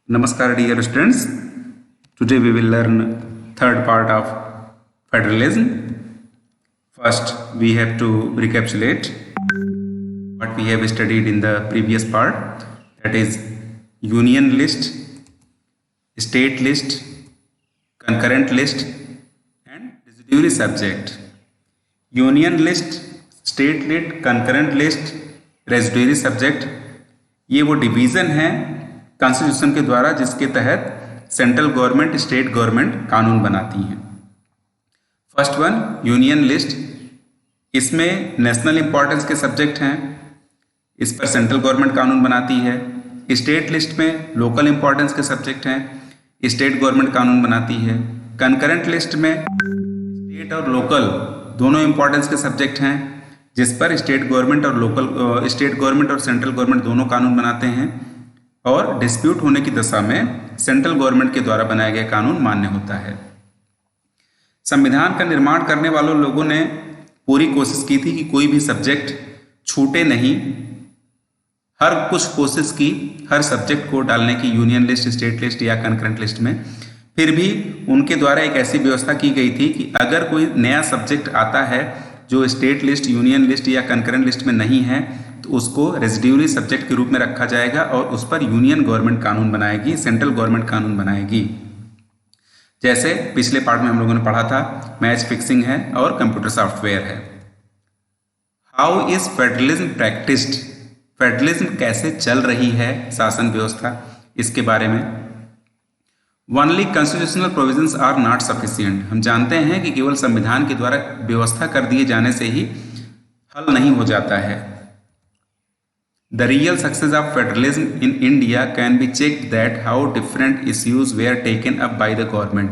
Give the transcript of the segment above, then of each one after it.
Namaskar dear students. Today we will learn third part of federalism. First we have to recapitulate what we have studied in the previous part, that is union list, state list, concurrent list and residuary subject. Union list, state list, concurrent list, residuary subject, ये वो division है constitution के द्वारा जिसके तहत central government state government कानून बनाती हैं। फर्स्ट वन यूनियन लिस्ट, इसमें नेशनल इंपॉर्टेंस के सब्जेक्ट हैं, इस पर सेंट्रल गवर्नमेंट कानून बनाती है। स्टेट लिस्ट में लोकल इंपॉर्टेंस के सब्जेक्ट हैं, स्टेट गवर्नमेंट कानून बनाती है। कंकरेंट लिस्ट में स्टेट और लोकल दोनों इंपॉर्टेंस के सब्जेक्ट हैं जिस पर स्टेट गवर्नमेंट और सेंट्रल गवर्नमेंट दोनों कानून बनाते हैं, और डिस्प्यूट होने की दशा में सेंट्रल गवर्नमेंट के द्वारा बनाया गया कानून मान्य होता है। संविधान का निर्माण करने वालों लोगों ने पूरी कोशिश की थी कि कोई भी सब्जेक्ट छूटे नहीं, हर कुछ कोशिश की हर सब्जेक्ट को डालने की यूनियन लिस्ट, स्टेट लिस्ट या कंकरेंट लिस्ट में। फिर भी उनके द्वारा एक ऐसी व्यवस्था की गई थी कि अगर कोई नया सब्जेक्ट आता है जो स्टेट लिस्ट, यूनियन लिस्ट या कंकरेंट लिस्ट में नहीं है तो उसको रेजिड्यूरी सब्जेक्ट के रूप में रखा जाएगा और उस पर यूनियन गवर्नमेंट कानून बनाएगी, सेंट्रल गवर्नमेंट कानून बनाएगी। जैसे पिछले पार्ट में हम लोगों ने पढ़ा था, मैच फिक्सिंग है और कंप्यूटर सॉफ्टवेयर है। How is federalism practised, federalism कैसे चल रही है शासन व्यवस्था, इसके बारे में। Only constitutional provisions are not sufficient, हम जानते हैं कि केवल संविधान के द्वारा व्यवस्था कर दिए जाने से ही हल नहीं हो जाता है। The real success of federalism in India can be check that how different issues were taken up by the government.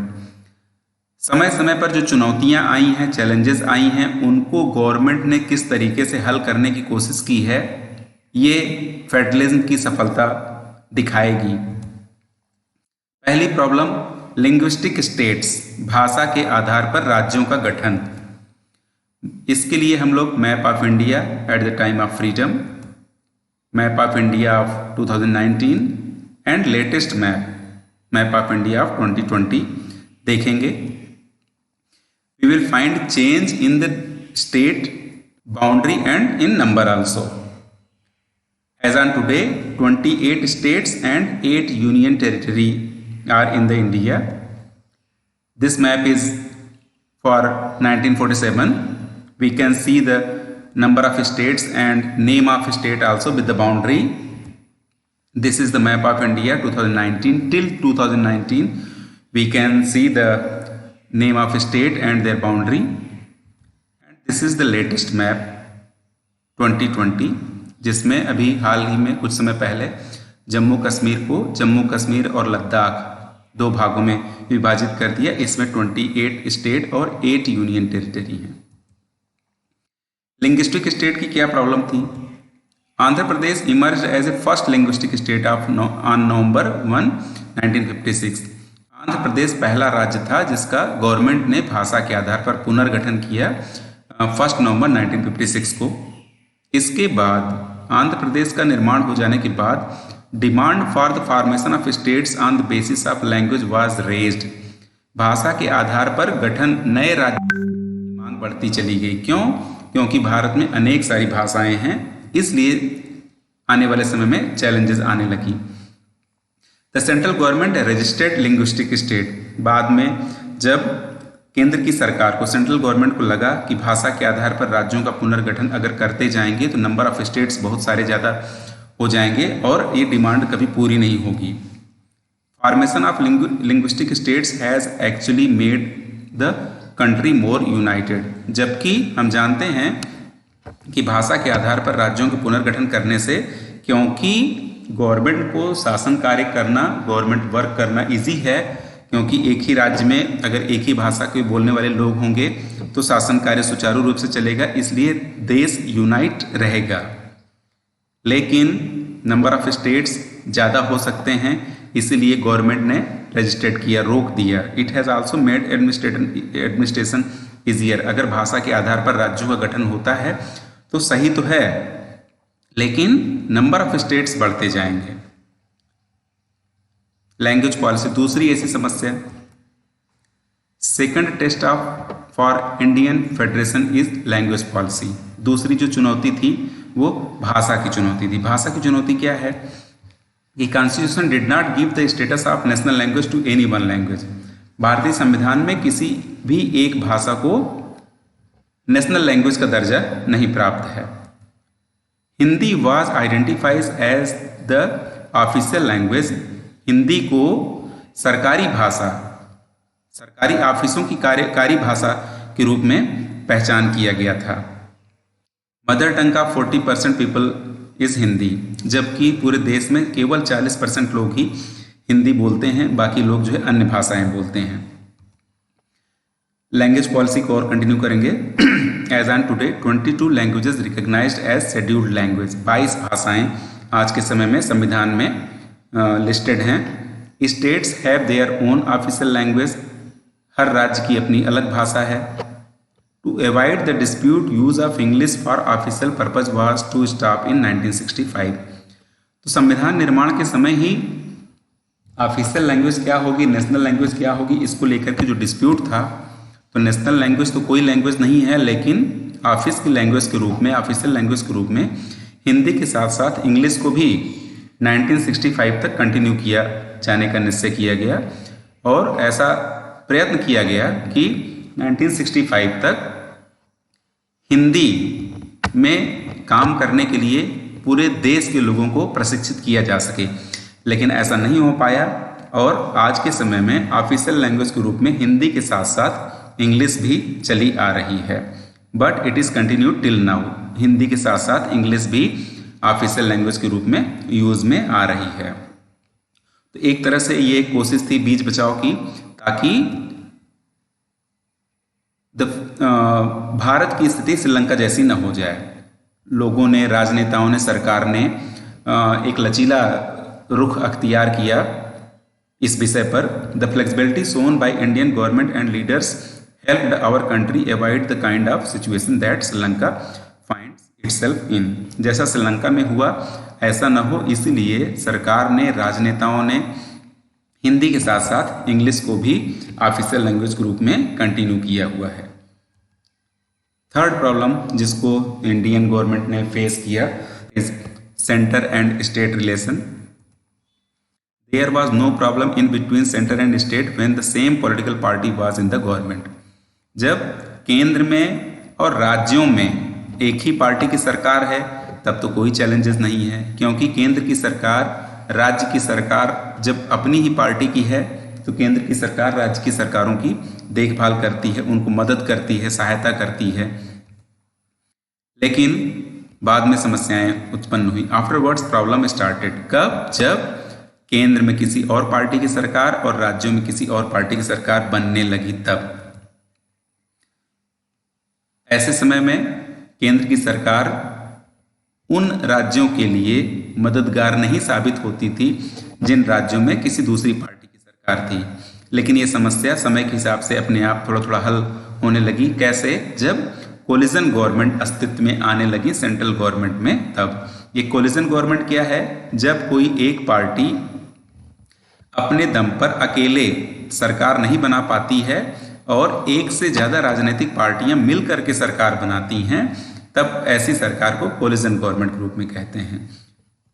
समय समय पर जो चुनौतियां आई हैं, चैलेंजेस आई हैं, उनको गवर्नमेंट ने किस तरीके से हल करने की कोशिश की है, ये फेडरलिज्म की सफलता दिखाएगी। पहली प्रॉब्लम, लिंग्विस्टिक स्टेट्स, भाषा के आधार पर राज्यों का गठन। इसके लिए हम लोग map of India at the time of freedom, map of India of 2019 and latest map of India of 2020 देखेंगे। We will find change in the state boundary and in number also. As on today, 28 states and 8 union territory are in the India. This map is for 1947. We can see the number of states and name of state also with the boundary. This is the map of India 2019 till 2019. We can see the name of state and their boundary. And this is the latest map 2020, जिसमें अभी हाल ही में कुछ समय पहले जम्मू कश्मीर और लद्दाख दो भागों में विभाजित कर दिया। इसमें 28 स्टेट और 8 यूनियन टेरिटरी हैं। लिंग्विस्टिक स्टेट की क्या प्रॉब्लम थी? Andhra Pradesh emerge as a first linguistic state on November 1, 1956। Andhra Pradesh पहला राज्य था जिसका गवर्नमेंट ने भाषा के आधार पर पुनर्गठन किया 1 नवंबर 1956 को। इसके बाद आंध्र प्रदेश का निर्माण हो जाने के बाद demand for the formation of states on the basis of language was raised. भाषा के आधार पर गठन नए राज्य की मांग बढ़ती चली गई। क्यों? क्योंकि भारत में अनेक सारी भाषाएं हैं, इसलिए आने वाले समय में चैलेंजेस आने लगी। The central government registered linguistic state, बाद में जब केंद्र की सरकार को, सेंट्रल गवर्नमेंट को लगा कि भाषा के आधार पर राज्यों का पुनर्गठन अगर करते जाएंगे तो नंबर ऑफ स्टेट्स बहुत सारे ज़्यादा हो जाएंगे और ये डिमांड कभी पूरी नहीं होगी। Formation of linguistic states has actually made the country more United. जबकि हम जानते हैं कि भाषा के आधार पर राज्यों के पुनर्गठन करने से, क्योंकि गवर्नमेंट को शासन कार्य करना, गवर्नमेंट वर्क करना ईजी है, क्योंकि एक ही राज्य में अगर एक ही भाषा के बोलने वाले लोग होंगे तो शासन कार्य सुचारू रूप से चलेगा, इसलिए देश यूनाइट रहेगा। लेकिन नंबर ऑफ स्टेट्स ज़्यादा हो सकते हैं, इसीलिए गवर्नमेंट ने रजिस्टर्ड किया, रोक दिया। It has also made administration easier. अगर भाषा के आधार पर राज्यों का गठन होता है तो सही तो है, लेकिन नंबर ऑफ स्टेट्स बढ़ते जाएंगे। लैंग्वेज पॉलिसी दूसरी ऐसी समस्या। Second test of for Indian federation is language policy. दूसरी जो चुनौती थी वो भाषा की चुनौती थी। भाषा की चुनौती क्या है कि constitution did not give the status of national language to any one language. भारतीय संविधान में किसी भी एक भाषा को नेशनल लैंग्वेज का दर्जा नहीं प्राप्त है। Hindi was identifies as the official language. Hindi को सरकारी भाषा, सरकारी ऑफिसों की कार्यकारी भाषा के रूप में पहचान किया गया था। मदर टंग का 40% पीपल इज हिंदी, जबकि पूरे देश में केवल 40% लोग ही हिंदी बोलते हैं, बाकी लोग जो है अन्य भाषाएं बोलते हैं। लैंग्वेज पॉलिसी को और कंटिन्यू करेंगे। As on today 22 languages recognised as scheduled language. 22 भाषाएं आज के समय में संविधान में लिस्टेड हैं। States have their own official language. हर राज्य की अपनी अलग भाषा है। To avoid the dispute use of English for official purpose was to stop in 1965। तो संविधान निर्माण के समय ही ऑफिशियल लैंग्वेज क्या होगी, नेशनल लैंग्वेज क्या होगी, इसको लेकर के जो डिस्प्यूट था, तो नेशनल लैंग्वेज तो कोई लैंग्वेज नहीं है, लेकिन ऑफिस की लैंग्वेज के रूप में, ऑफिशियल लैंग्वेज के रूप में हिंदी के साथ साथ इंग्लिश को भी 1965 तक कंटिन्यू किया जाने का निश्चय किया गया। और ऐसा प्रयत्न किया गया कि 1965 तक हिंदी में काम करने के लिए पूरे देश के लोगों को प्रशिक्षित किया जा सके, लेकिन ऐसा नहीं हो पाया। और आज के समय में ऑफिशियल लैंग्वेज के रूप में हिंदी के साथ साथ इंग्लिश भी चली आ रही है, but it is continued till now. Hindi के साथ साथ इंग्लिश भी ऑफिशियल लैंग्वेज के रूप में यूज़ में आ रही है। तो एक तरह से ये कोशिश थी बीच बचाव की, ताकि भारत की स्थिति श्रीलंका जैसी न हो जाए। लोगों ने, राजनेताओं ने, सरकार ने एक लचीला रुख अख्तियार किया इस विषय पर। The flexibility shown by Indian government and leaders helped our country avoid the kind of situation that Sri Lanka finds itself in. जैसा श्रीलंका में हुआ ऐसा न हो, इसलिए सरकार ने, राजनेताओं ने हिंदी के साथ साथ इंग्लिश को भी ऑफिशियल लैंग्वेज के रूप में कंटिन्यू किया हुआ है। थर्ड प्रॉब्लम जिसको इंडियन गवर्नमेंट ने फेस किया is centre and state relation. There was no problem in between centre and state when the same political party was in the government. जब केंद्र में और राज्यों में एक ही पार्टी की सरकार है तब तो कोई चैलेंजेस नहीं है, क्योंकि केंद्र की सरकार, राज्य की सरकार जब अपनी ही पार्टी की है तो केंद्र की सरकार राज्य की सरकारों की देखभाल करती है, उनको मदद करती है, सहायता करती है। लेकिन बाद में समस्याएं उत्पन्न हुई। Afterwards problem started. कब? जब केंद्र में किसी और पार्टी की सरकार और राज्यों में किसी और पार्टी की सरकार बनने लगी तब। ऐसे समय में केंद्र की सरकार उन राज्यों के लिए मददगार नहीं साबित होती थी जिन राज्यों में किसी दूसरी पार्टी की सरकार थी। लेकिन ये समस्या समय के हिसाब से अपने आप थोड़ा थोड़ा हल होने लगी। कैसे? जब कोलिजन गवर्नमेंट अस्तित्व में आने लगी सेंट्रल गवर्नमेंट में। तब ये कोलिजन गवर्नमेंट क्या है? जब कोई एक पार्टी अपने दम पर अकेले सरकार नहीं बना पाती है और एक से ज़्यादा राजनीतिक पार्टियां मिल करके सरकार बनाती हैं, तब ऐसी सरकार को कोलिजन गवर्नमेंट के रूप में कहते हैं।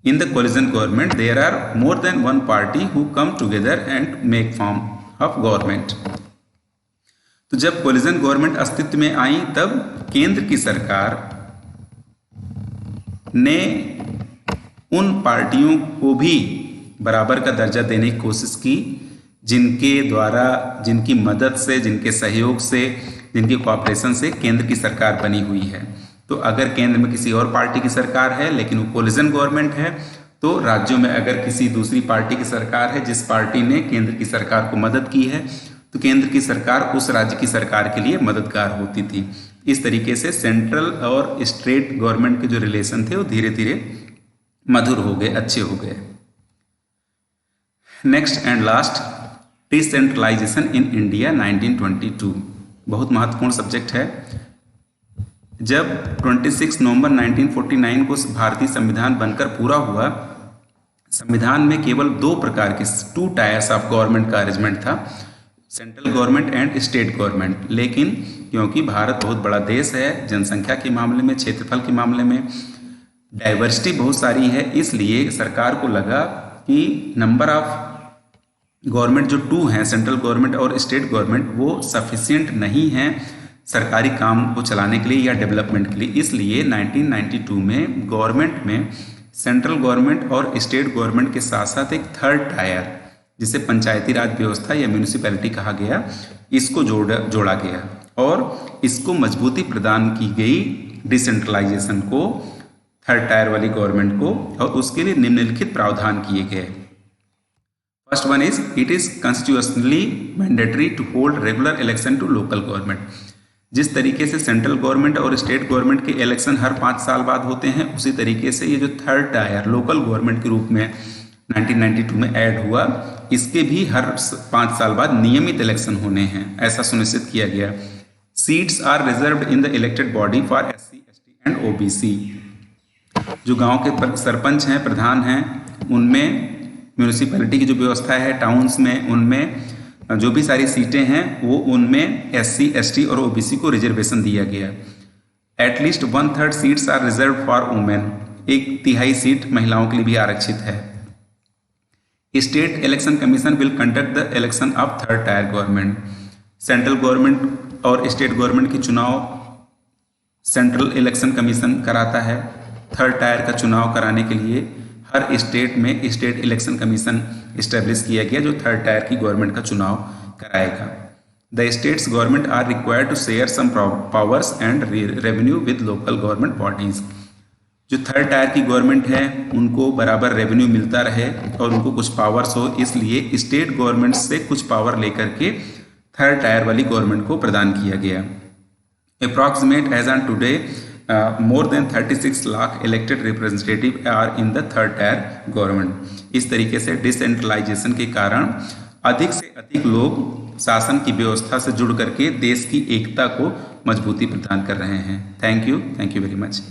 In the coalition government there are more than one party who come together and make form of government. तो जब कोलिजन गवर्नमेंट अस्तित्व में आई तब केंद्र की सरकार ने उन पार्टियों को भी बराबर का दर्जा देने की कोशिश की जिनके द्वारा, जिनकी मदद से, जिनके सहयोग से, जिनके कोऑपरेशन से केंद्र की सरकार बनी हुई है। तो अगर केंद्र में किसी और पार्टी की सरकार है लेकिन वो कोलिजन गवर्नमेंट है, तो राज्यों में अगर किसी दूसरी पार्टी की सरकार है जिस पार्टी ने केंद्र की सरकार को मदद की है, तो केंद्र की सरकार उस राज्य की सरकार के लिए मददगार होती थी। इस तरीके से सेंट्रल और स्टेट गवर्नमेंट के जो रिलेशन थे वो धीरे धीरे मधुर हो गए, अच्छे हो गए। Next and last, decentralisation in India 1922। बहुत महत्वपूर्ण सब्जेक्ट है। जब 26 नवंबर 1949 को भारतीय संविधान बनकर पूरा हुआ, संविधान में केवल दो प्रकार के 2 टायर्स ऑफ गवर्नमेंट का अरेंजमेंट था, central government and state government. लेकिन क्योंकि भारत बहुत बड़ा देश है, जनसंख्या के मामले में, क्षेत्रफल के मामले में डाइवर्सिटी बहुत सारी है, इसलिए सरकार को लगा कि नंबर ऑफ गवर्नमेंट जो 2 हैं, सेंट्रल गवर्नमेंट और स्टेट गवर्नमेंट, वो सफिशिएंट नहीं हैं सरकारी काम को चलाने के लिए या डेवलपमेंट के लिए। इसलिए 1992 में गवर्नमेंट में सेंट्रल गवर्नमेंट और स्टेट गवर्नमेंट के साथ साथ एक थर्ड टायर, जिसे पंचायती राज व्यवस्था या म्यूनिसिपैलिटी कहा गया, इसको जोड़ा गया और इसको मजबूती प्रदान की गई डिसेंट्रलाइजेशन को, थर्ड टायर वाली गवर्नमेंट को, और उसके लिए निम्नलिखित प्रावधान किए गए। First one is it is constitutionally mandatory to hold regular election to local government. जिस तरीके से सेंट्रल गवर्नमेंट और स्टेट गवर्नमेंट के इलेक्शन हर 5 साल बाद होते हैं, उसी तरीके से ये जो थर्ड टायर लोकल गवर्नमेंट के रूप में 1992 में ऐड हुआ, इसके भी हर 5 साल बाद नियमित इलेक्शन होने हैं, ऐसा सुनिश्चित किया गया। Seats are reserved in the elected body for SC, ST and OBC। जो गांव के सरपंच हैं, प्रधान हैं, उनमें म्यूनिसिपैलिटी की जो व्यवस्था है, टाउन्स में, उनमें जो भी सारी सीटें हैं वो उनमें SC, ST और OBC को रिजर्वेशन दिया गया। At least 1/3 seats are reserved for women. 1/3 seat महिलाओं के लिए भी आरक्षित है। State election commission will conduct the election of third tier government. Central government और स्टेट गवर्नमेंट के चुनाव सेंट्रल इलेक्शन कमीशन कराता है। थर्ड टायर का चुनाव कराने के लिए हर स्टेट में स्टेट इलेक्शन कमीशन इस्टेब्लिश किया गया, जो थर्ड टायर की गवर्नमेंट का चुनाव कराएगा। The states government are required to share some powers and revenue with local government bodies. जो थर्ड टायर की गवर्नमेंट है उनको बराबर रेवेन्यू मिलता रहे और उनको कुछ पावर्स हो, इसलिए स्टेट गवर्नमेंट से कुछ पावर लेकर के थर्ड टायर वाली गवर्नमेंट को प्रदान किया गया। Approximate as on today more than 36 lakh elected representative are in the third tier government. इस तरीके से डिसेंट्रलाइजेशन के कारण अधिक से अधिक लोग शासन की व्यवस्था से जुड़ करके देश की एकता को मजबूती प्रदान कर रहे हैं। Thank you very much.